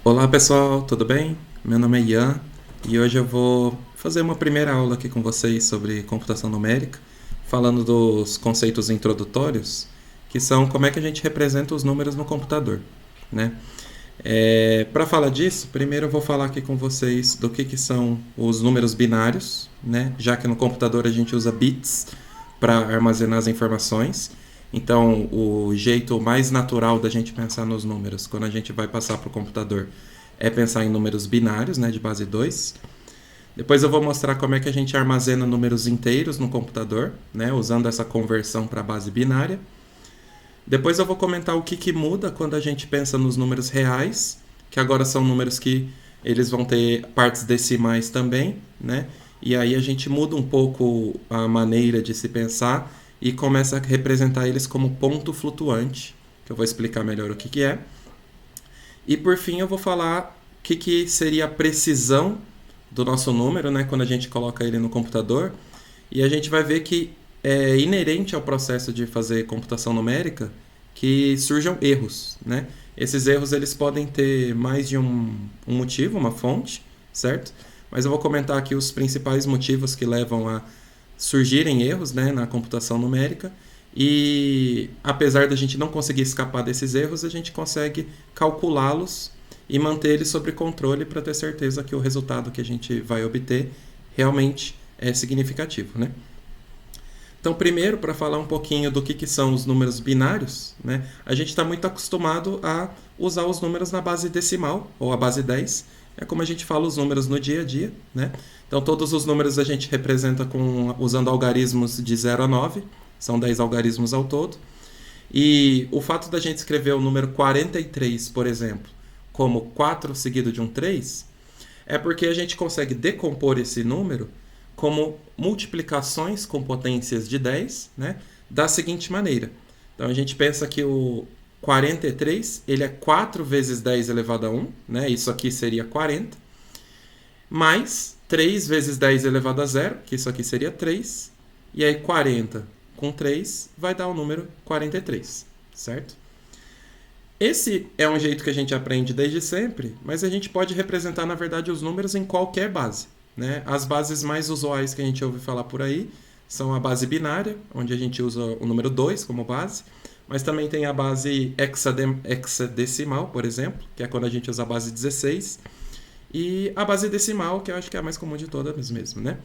Olá pessoal, tudo bem? Meu nome é Ian e hoje eu vou fazer uma primeira aula aqui com vocês sobre computação numérica, falando dos conceitos introdutórios, que são como é que a gente representa os números no computador, né? Para falar disso, primeiro eu vou falar aqui com vocês do que são os números binários, né? Já que no computador a gente usa bits para armazenar as informações. Então, o jeito mais natural da gente pensar nos números, quando a gente vai passar para o computador, é pensar em números binários, né, de base 2. Depois eu vou mostrar como é que a gente armazena números inteiros no computador, né, usando essa conversão para a base binária. Depois eu vou comentar o que muda quando a gente pensa nos números reais, que agora são números que eles vão ter partes decimais também, né? E aí a gente muda um pouco a maneira de se pensar e começa a representar eles como ponto flutuante, que eu vou explicar melhor o que é. E por fim eu vou falar o que seria a precisão do nosso número, né, quando a gente coloca ele no computador. E a gente vai ver que é inerente ao processo de fazer computação numérica que surjam erros, né? Esses erros eles podem ter mais de um motivo, uma fonte, certo? Mas eu vou comentar aqui os principais motivos que levam a surgirem erros, né, na computação numérica. E apesar da gente não conseguir escapar desses erros, a gente consegue calculá-los e manter eles sob controle para ter certeza que o resultado que a gente vai obter realmente é significativo, né? Então, primeiro, para falar um pouquinho do que são os números binários, né, a gente está muito acostumado a usar os números na base decimal, ou a base 10. É como a gente fala os números no dia a dia, né? Então, todos os números a gente representa usando algarismos de 0 a 9, são 10 algarismos ao todo. E o fato da gente escrever o número 43, por exemplo, como 4 seguido de um 3, é porque a gente consegue decompor esse número como multiplicações com potências de 10, né, da seguinte maneira. Então, a gente pensa que o 43 ele é 4 vezes 10 elevado a 1, né, isso aqui seria 40, mais 3 vezes 10 elevado a 0, que isso aqui seria 3, e aí 40 com 3 vai dar o número 43, certo? Esse é um jeito que a gente aprende desde sempre, mas a gente pode representar, na verdade, os números em qualquer base, né? As bases mais usuais que a gente ouve falar por aí são a base binária, onde a gente usa o número 2 como base, mas também tem a base hexadecimal, por exemplo, que é quando a gente usa a base 16, e a base decimal, que eu acho que é a mais comum de todas mesmo, né?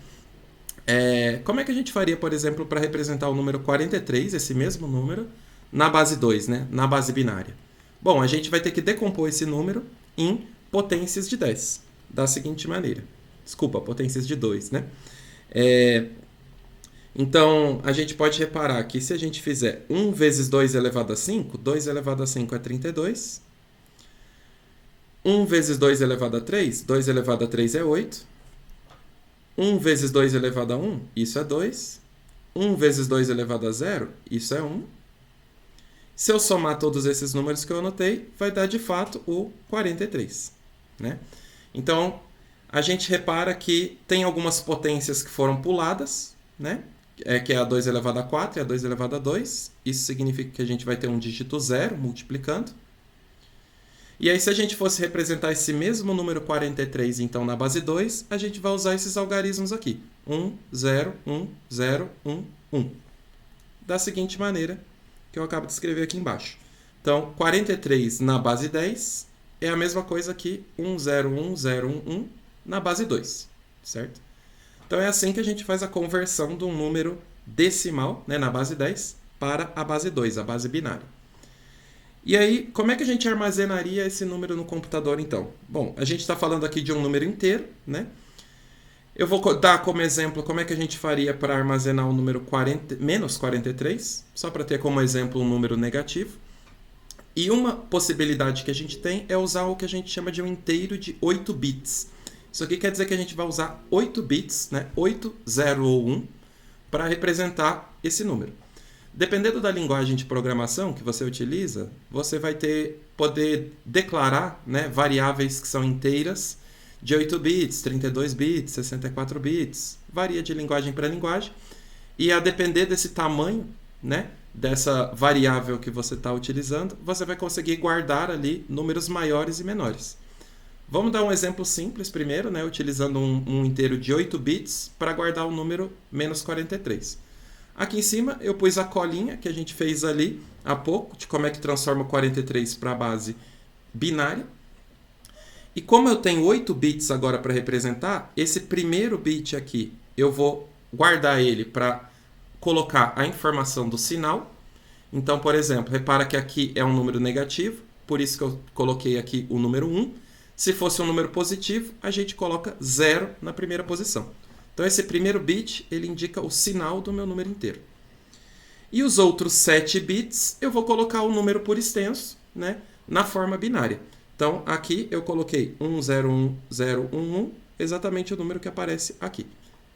Como é que a gente faria, por exemplo, para representar o número 43, esse mesmo número, na base 2, né? Na base binária? Bom, a gente vai ter que decompor esse número em potências de 10, da seguinte maneira. Desculpa, potências de 2, né? Então, a gente pode reparar que se a gente fizer 1 vezes 2 elevado a 5, 2 elevado a 5 é 32. 1 vezes 2 elevado a 3, 2 elevado a 3 é 8. 1 vezes 2 elevado a 1, isso é 2. 1 vezes 2 elevado a 0, isso é 1. Se eu somar todos esses números que eu anotei, vai dar de fato o 43, né? Então, a gente repara que tem algumas potências que foram puladas, né? Que é a 2 elevado a 4 e a 2 elevado a 2. Isso significa que a gente vai ter um dígito 0 multiplicando. E aí, se a gente fosse representar esse mesmo número 43, então, na base 2, a gente vai usar esses algarismos aqui. 1, 0, 1, 0, 1, 1. Da seguinte maneira que eu acabo de escrever aqui embaixo. Então, 43 na base 10 é a mesma coisa que 1, 0, 1, 0, 1, 1 na base 2, certo? Então, é assim que a gente faz a conversão de um número decimal, né, na base 10 para a base 2, a base binária. E aí, como é que a gente armazenaria esse número no computador, então? Bom, a gente está falando aqui de um número inteiro, né? Eu vou dar como exemplo como é que a gente faria para armazenar o número menos 43, só para ter como exemplo um número negativo. E uma possibilidade que a gente tem é usar o que a gente chama de um inteiro de 8 bits. Isso aqui quer dizer que a gente vai usar 8 bits, né? 8, 0 ou 1, para representar esse número. Dependendo da linguagem de programação que você utiliza, você vai poder declarar, né, variáveis que são inteiras de 8 bits, 32 bits, 64 bits. Varia de linguagem para linguagem. E a depender desse tamanho, né, dessa variável que você está utilizando, você vai conseguir guardar ali números maiores e menores. Vamos dar um exemplo simples primeiro, né, utilizando um inteiro de 8 bits para guardar o número menos 43. Aqui em cima eu pus a colinha que a gente fez ali há pouco, de como é que transforma o 43 para a base binária. E como eu tenho 8 bits agora para representar, esse primeiro bit aqui eu vou guardar ele para colocar a informação do sinal. Então, por exemplo, repara que aqui é um número negativo, por isso que eu coloquei aqui o número 1. Se fosse um número positivo, a gente coloca 0 na primeira posição. Então, esse primeiro bit ele indica o sinal do meu número inteiro. E os outros 7 bits, eu vou colocar o número por extenso, né, na forma binária. Então, aqui eu coloquei 101011, exatamente o número que aparece aqui.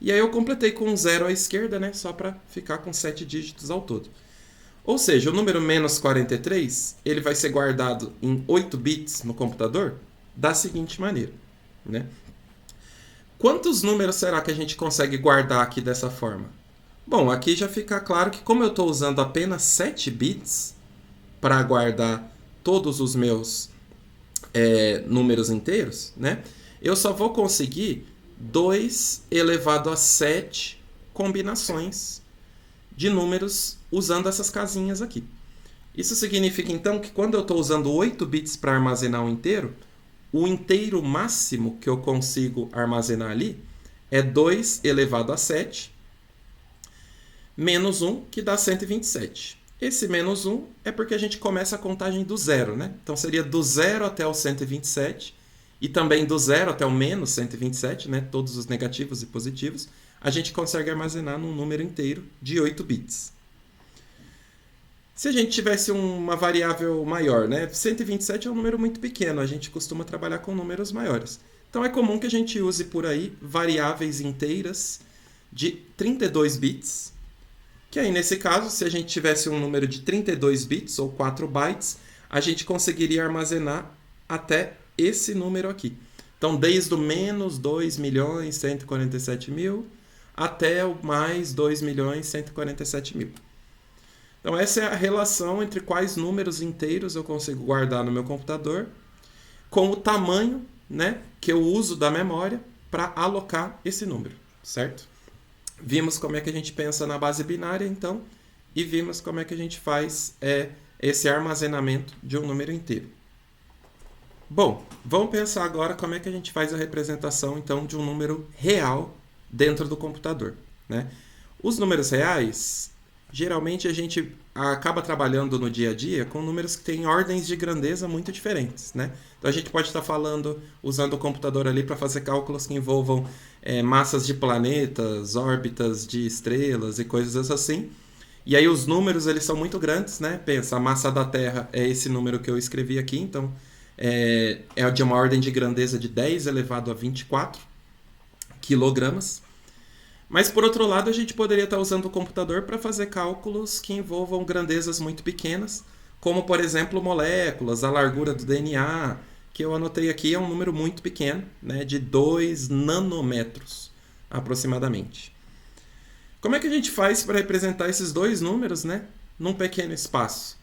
E aí eu completei com um 0 à esquerda, né, só para ficar com 7 dígitos ao todo. Ou seja, o número menos 43, ele vai ser guardado em 8 bits no computador da seguinte maneira, né? Quantos números será que a gente consegue guardar aqui dessa forma? Bom, aqui já fica claro que como eu estou usando apenas 7 bits para guardar todos os meus números inteiros, né? Eu só vou conseguir 2 elevado a 7 combinações de números usando essas casinhas aqui. Isso significa, então, que quando eu estou usando 8 bits para armazenar um inteiro, o inteiro máximo que eu consigo armazenar ali é 2 elevado a 7 menos 1, que dá 127. Esse menos 1 é porque a gente começa a contagem do zero, né? Então seria do 0 até o 127 e também do 0 até o menos 127, né? Todos os negativos e positivos, a gente consegue armazenar num número inteiro de 8 bits. Se a gente tivesse uma variável maior, né? 127 é um número muito pequeno, a gente costuma trabalhar com números maiores. Então é comum que a gente use por aí variáveis inteiras de 32 bits, que aí nesse caso, se a gente tivesse um número de 32 bits ou 4 bytes, a gente conseguiria armazenar até esse número aqui. Então desde o menos 2.147.000 até o mais 2.147.000. Então essa é a relação entre quais números inteiros eu consigo guardar no meu computador com o tamanho, né, que eu uso da memória para alocar esse número, certo? Vimos como é que a gente pensa na base binária, então, e vimos como é que a gente faz esse armazenamento de um número inteiro. Bom, vamos pensar agora como é que a gente faz a representação, então, de um número real dentro do computador, né? Os números reais, geralmente a gente acaba trabalhando no dia a dia com números que têm ordens de grandeza muito diferentes, né? Então a gente pode estar usando o computador ali para fazer cálculos que envolvam massas de planetas, órbitas de estrelas e coisas assim. E aí os números eles são muito grandes, né? Pensa, a massa da Terra é esse número que eu escrevi aqui, então é de uma ordem de grandeza de 10 elevado a 24 quilogramas. Mas, por outro lado, a gente poderia estar usando o computador para fazer cálculos que envolvam grandezas muito pequenas, como, por exemplo, moléculas, a largura do DNA, que eu anotei aqui é um número muito pequeno, né, de 2 nanômetros, aproximadamente. Como é que a gente faz para representar esses dois números, né, num pequeno espaço?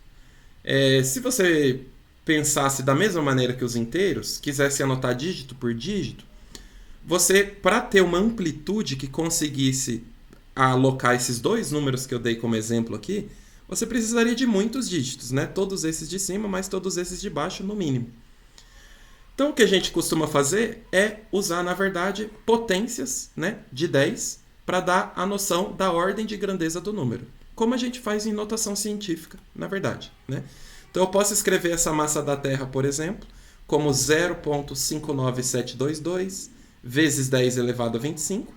Se você pensasse da mesma maneira que os inteiros, quisesse anotar dígito por dígito, você, para ter uma amplitude que conseguisse alocar esses dois números que eu dei como exemplo aqui, você precisaria de muitos dígitos, né? Todos esses de cima, mais todos esses de baixo, no mínimo. Então, o que a gente costuma fazer é usar, na verdade, potências, né, de 10 para dar a noção da ordem de grandeza do número, como a gente faz em notação científica, na verdade, né? Então, eu posso escrever essa massa da Terra, por exemplo, como 0,59722 vezes 10 elevado a 25.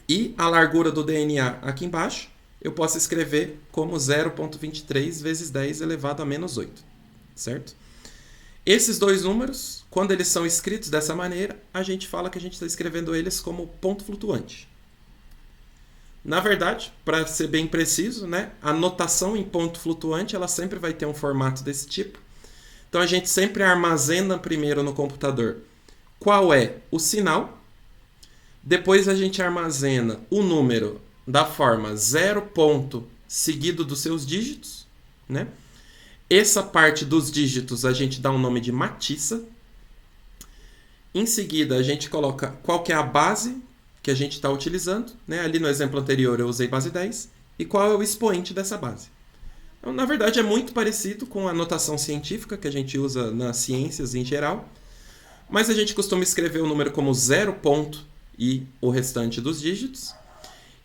E a largura do DNA aqui embaixo, eu posso escrever como 0,23 vezes 10 elevado a menos 8. Certo? Esses dois números, quando eles são escritos dessa maneira, a gente fala que a gente está escrevendo eles como ponto flutuante. Na verdade, para ser bem preciso, né, a notação em ponto flutuante ela sempre vai ter um formato desse tipo. Então a gente sempre armazena primeiro no computador qual é o sinal, depois a gente armazena o número da forma 0 ponto seguido dos seus dígitos, né? Essa parte dos dígitos a gente dá um nome de matiça. Em seguida, a gente coloca qual que é a base que a gente está utilizando. Né? Ali no exemplo anterior eu usei base 10. E qual é o expoente dessa base. Então, na verdade, é muito parecido com a notação científica que a gente usa nas ciências em geral. Mas a gente costuma escrever o número como 0 ponto e o restante dos dígitos.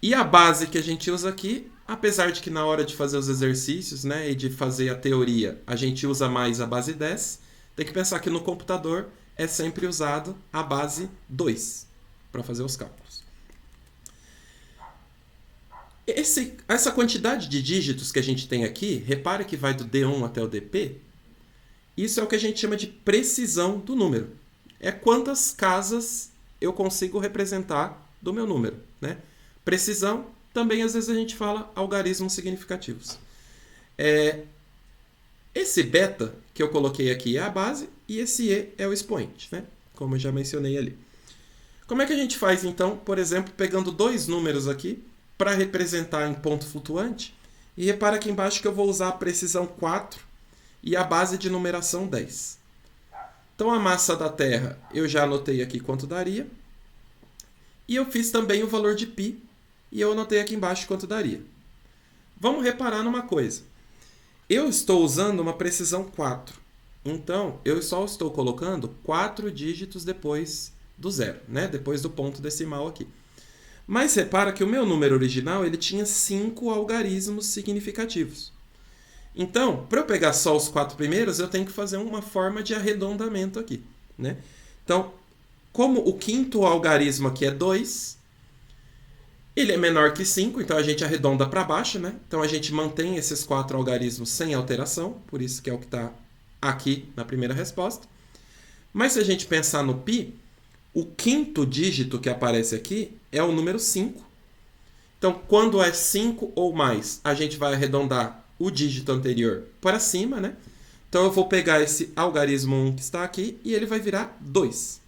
E a base que a gente usa aqui, apesar de que na hora de fazer os exercícios, né, e de fazer a teoria, a gente usa mais a base 10, tem que pensar que no computador é sempre usado a base 2 para fazer os cálculos. Essa quantidade de dígitos que a gente tem aqui, repare que vai do D1 até o DP, isso é o que a gente chama de precisão do número. É quantas casas eu consigo representar do meu número. Né? Precisão, também às vezes a gente fala algarismos significativos. Esse beta que eu coloquei aqui é a base e esse E é o expoente, né? Como eu já mencionei ali. Como é que a gente faz então, por exemplo, pegando dois números aqui para representar em ponto flutuante? E repara aqui embaixo que eu vou usar a precisão 4 e a base de numeração 10. Então a massa da Terra eu já anotei aqui quanto daria. E eu fiz também o valor de π e eu anotei aqui embaixo quanto daria. Vamos reparar numa coisa. Eu estou usando uma precisão 4. Então, eu só estou colocando 4 dígitos depois do zero, né? Depois do ponto decimal aqui. Mas repara que o meu número original ele tinha 5 algarismos significativos. Então, para eu pegar só os 4 primeiros, eu tenho que fazer uma forma de arredondamento aqui. Né? Então, como o quinto algarismo aqui é 2, ele é menor que 5, então a gente arredonda para baixo. Né? Então, a gente mantém esses 4 algarismos sem alteração, por isso que é o que está aqui na primeira resposta. Mas se a gente pensar no π, o quinto dígito que aparece aqui é o número 5. Então, quando é 5 ou mais, a gente vai arredondar o dígito anterior para cima, né? Então, eu vou pegar esse algarismo 1 que está aqui e ele vai virar 2.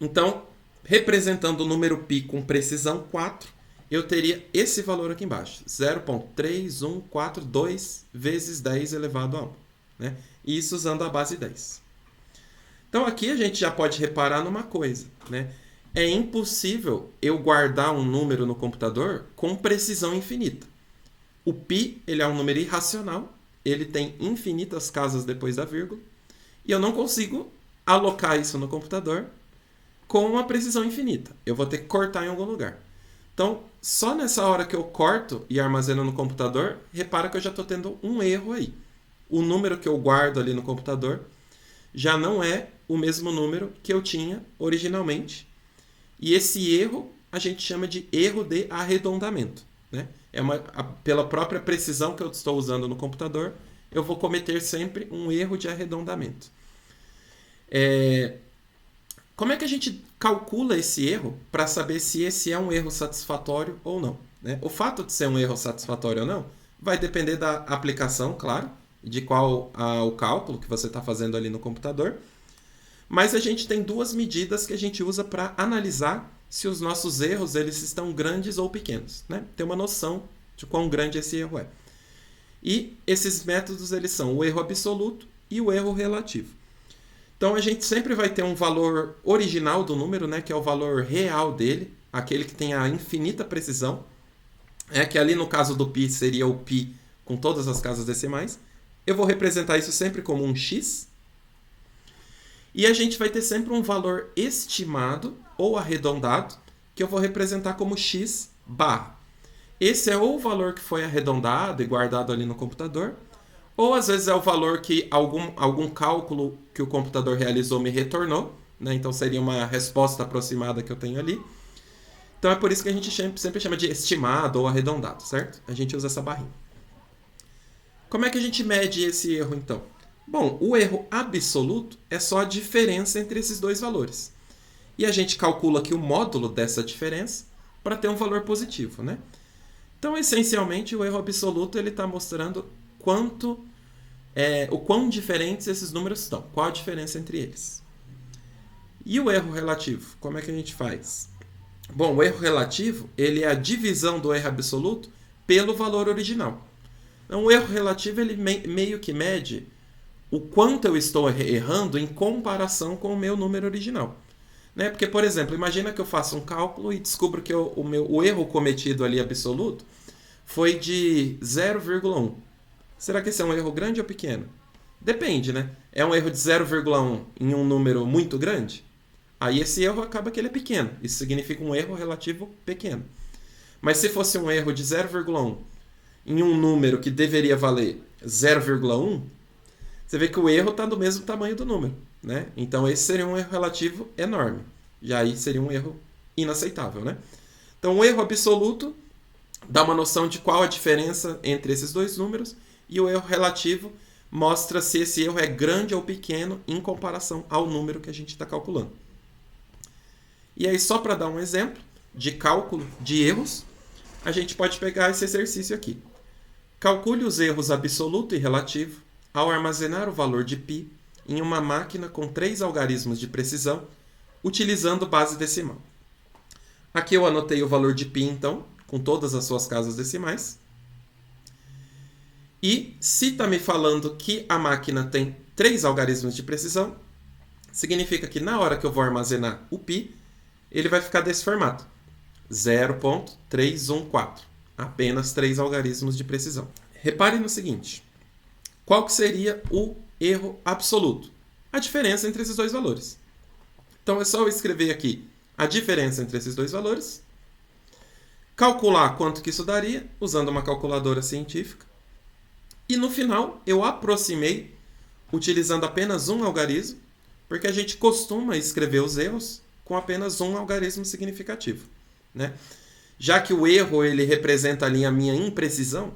Então, representando o número π com precisão 4, eu teria esse valor aqui embaixo. 0.3142 vezes 10 elevado a 1. Né? Isso usando a base 10. Então, aqui a gente já pode reparar numa coisa. Né? É impossível eu guardar um número no computador com precisão infinita. O π ele é um número irracional, ele tem infinitas casas depois da vírgula, e eu não consigo alocar isso no computador com uma precisão infinita. Eu vou ter que cortar em algum lugar. Então, só nessa hora que eu corto e armazeno no computador, repara que eu já estou tendo um erro aí. O número que eu guardo ali no computador já não é o mesmo número que eu tinha originalmente. E esse erro a gente chama de erro de arredondamento. Né? Pela própria precisão que eu estou usando no computador, eu vou cometer sempre um erro de arredondamento. Como é que a gente calcula esse erro para saber se esse é um erro satisfatório ou não? Né? O fato de ser um erro satisfatório ou não vai depender da aplicação, claro, de qual o cálculo que você está fazendo ali no computador. Mas a gente tem duas medidas que a gente usa para analisar se os nossos erros eles estão grandes ou pequenos. Né? Ter uma noção de quão grande esse erro é. E esses métodos eles são o erro absoluto e o erro relativo. Então a gente sempre vai ter um valor original do número, né, que é o valor real dele, aquele que tem a infinita precisão, que ali no caso do π seria o π com todas as casas decimais. Eu vou representar isso sempre como um x. E a gente vai ter sempre um valor estimado ou arredondado, que eu vou representar como x barra. Esse é ou o valor que foi arredondado e guardado ali no computador, ou às vezes é o valor que algum cálculo que o computador realizou me retornou. Né? Então seria uma resposta aproximada que eu tenho ali. Então é por isso que a gente sempre chama de estimado ou arredondado, certo? A gente usa essa barrinha. Como é que a gente mede esse erro então? Bom, o erro absoluto é só a diferença entre esses dois valores. E a gente calcula aqui o módulo dessa diferença para ter um valor positivo. Né? Então, essencialmente, o erro absoluto está mostrando o quão diferentes esses números estão. Qual a diferença entre eles. E o erro relativo? Como é que a gente faz? Bom, o erro relativo ele é a divisão do erro absoluto pelo valor original. Então, o erro relativo ele meio que mede o quanto eu estou errando em comparação com o meu número original. Né? Porque, por exemplo, imagina que eu faço um cálculo e descubro que o erro cometido ali absoluto foi de 0,1. Será que esse é um erro grande ou pequeno? Depende, né? É um erro de 0,1 em um número muito grande? Aí esse erro acaba que ele é pequeno. Isso significa um erro relativo pequeno. Mas se fosse um erro de 0,1 em um número que deveria valer 0,1, você vê que o erro está do mesmo tamanho do número. Né? Então esse seria um erro relativo enorme. E aí seria um erro inaceitável. Né? Então o erro absoluto dá uma noção de qual a diferença entre esses dois números, e o erro relativo mostra se esse erro é grande ou pequeno em comparação ao número que a gente está calculando. E aí, só para dar um exemplo de cálculo de erros, a gente pode pegar esse exercício aqui. Calcule os erros absoluto e relativo ao armazenar o valor de π em uma máquina com 3 algarismos de precisão, utilizando base decimal. Aqui eu anotei o valor de π, então, com todas as suas casas decimais. E se está me falando que a máquina tem 3 algarismos de precisão, significa que na hora que eu vou armazenar o π, ele vai ficar desse formato. 0.314. Apenas 3 algarismos de precisão. Repare no seguinte. Qual que seria o erro absoluto? A diferença entre esses dois valores. Então é só eu escrever aqui a diferença entre esses dois valores, calcular quanto que isso daria, usando uma calculadora científica, e no final eu aproximei utilizando apenas um algarismo, porque a gente costuma escrever os erros com apenas um algarismo significativo. Né? Já que o erro ele representa ali a minha imprecisão,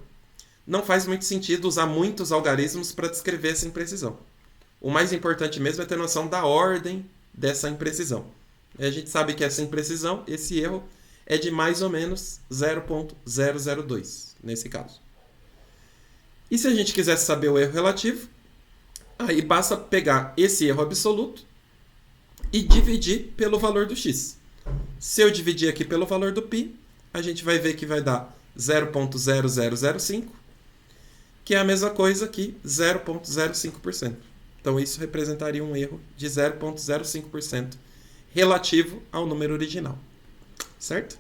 não faz muito sentido usar muitos algarismos para descrever essa imprecisão. O mais importante mesmo é ter noção da ordem dessa imprecisão. A gente sabe que essa imprecisão, esse erro, é de mais ou menos 0.002, nesse caso. E se a gente quisesse saber o erro relativo, aí basta pegar esse erro absoluto e dividir pelo valor do x. Se eu dividir aqui pelo valor do π, a gente vai ver que vai dar 0.0005, que é a mesma coisa que 0.05%. Então isso representaria um erro de 0.05% relativo ao número original. Certo?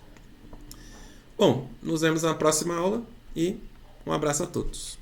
Bom, nos vemos na próxima aula e um abraço a todos.